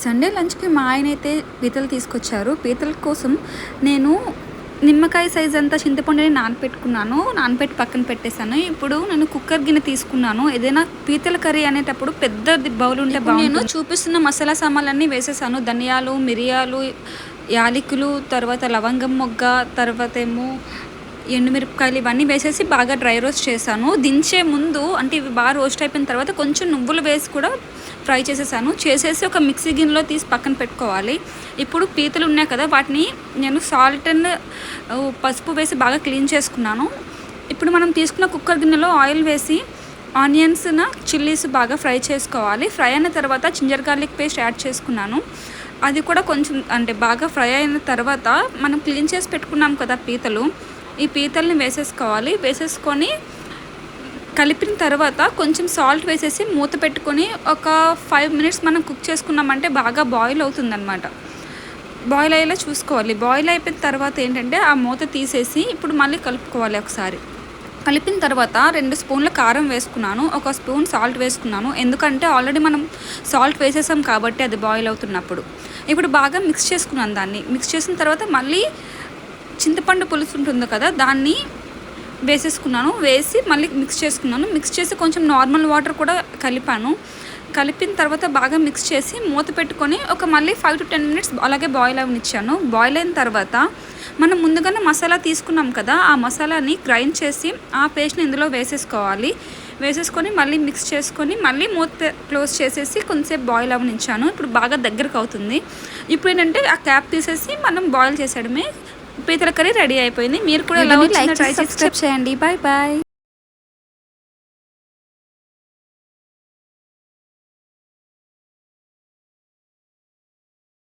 Sunday లంచ్‌కి మా ఆయనైతే పీతలు తీసుకొచ్చారు. పీతల కోసం నేను నిమ్మకాయ సైజ్ అంతా చింతపండుని నానపెట్టుకున్నాను. నానపెట్టి పక్కన పెట్టేశాను. ఇప్పుడు నేను కుక్కర్ గిన్నె తీసుకున్నాను. ఏదైనా పీతల కర్రీ అనేటప్పుడు పెద్దది బౌల్ ఉంటే బాగుంటుంది. నేను చూపిస్తున్న మసాలా సామాన్లన్నీ వేసేసాను. ధనియాలు, మిరియాలు, యాలకులు, తర్వాత లవంగం మొగ్గ, తర్వాత ఏమో ఎండుమిరపకాయలు ఇవన్నీ వేసేసి బాగా డ్రై రోస్ట్ చేశాను. దించే ముందు అంటే ఇవి బాగా రోస్ట్ అయిపోయిన తర్వాత కొంచెం నువ్వులు వేసి కూడా ఫ్రై చేసేసి ఒక మిక్సీ గిన్నెలో తీసి పక్కన పెట్టుకోవాలి. ఇప్పుడు పీతలు ఉన్నాయి కదా, వాటిని నేను సాల్ట్ అండ్ పసుపు వేసి బాగా క్లీన్ చేసుకున్నాను. ఇప్పుడు మనం తీసుకున్న కుక్కర్ గిన్నెలో ఆయిల్ వేసి ఆనియన్స్, చిల్లీస్ బాగా ఫ్రై చేసుకోవాలి. ఫ్రై అయిన తర్వాత జింజర్ గార్లిక్ పేస్ట్ యాడ్ చేసుకున్నాను. అది కూడా కొంచెం అంటే బాగా ఫ్రై అయిన తర్వాత మనం క్లీన్ చేసి పెట్టుకున్నాం కదా పీతలు, ఈ పీతల్ని వేసేసుకోవాలి. వేసేసుకొని కలిపిన తర్వాత కొంచెం సాల్ట్ వేసేసి మూత పెట్టుకొని ఒక 5 మినిట్స్ మనం కుక్ చేసుకున్నామంటే బాగా బాయిల్ అవుతుందన్నమాట. బాయిల్ అయ్యేలా చూసుకోవాలి. బాయిల్ అయిపోయిన తర్వాత ఏంటంటే ఆ మూత తీసేసి ఇప్పుడు మళ్ళీ కలుపుకోవాలి ఒకసారి. కలిపిన తర్వాత 2 స్పూన్ల కారం వేసుకున్నాను, 1 స్పూన్ సాల్ట్ వేసుకున్నాను. ఎందుకంటే ఆల్రెడీ మనం సాల్ట్ వేసేసాం కాబట్టి అది బాయిల్ అవుతున్నప్పుడు. ఇప్పుడు బాగా మిక్స్ చేసుకున్నాను. దాన్ని మిక్స్ చేసిన తర్వాత మళ్ళీ చింతపండు పులుసు ఉంటుంది కదా, దాన్ని వేసేసుకున్నాను. వేసి మళ్ళీ మిక్స్ చేసుకున్నాను. మిక్స్ చేసి కొంచెం నార్మల్ వాటర్ కూడా కలిపాను. కలిపిన తర్వాత బాగా మిక్స్ చేసి మూత పెట్టుకొని ఒక మళ్ళీ 5 to 10 మినిట్స్ అలాగే బాయిల్ అవనిచ్చాను. బాయిల్ అయిన తర్వాత మనం ముందుగానే మసాలా తీసుకున్నాం కదా, ఆ మసాలాని గ్రైండ్ చేసి ఆ పేస్ట్ని ఇందులో వేసేసుకోవాలి. వేసేసుకొని మళ్ళీ మిక్స్ చేసుకొని మళ్ళీ మూత క్లోజ్ చేసేసి కొంచెంసేపు బాయిల్ అవనిచ్చాను. ఇప్పుడు బాగా దగ్గరకు అవుతుంది. ఇప్పుడు ఏంటంటే ఆ క్యాప్ తీసేసి మనం బాయిల్ చేసేయడమే. పీతల కర్రీ రెడీ అయిపోయింది. మీరు కూడా ఎలా వచ్చిందో ట్రై చేసి సబ్స్క్రైబ్ చేయండి. Bye bye.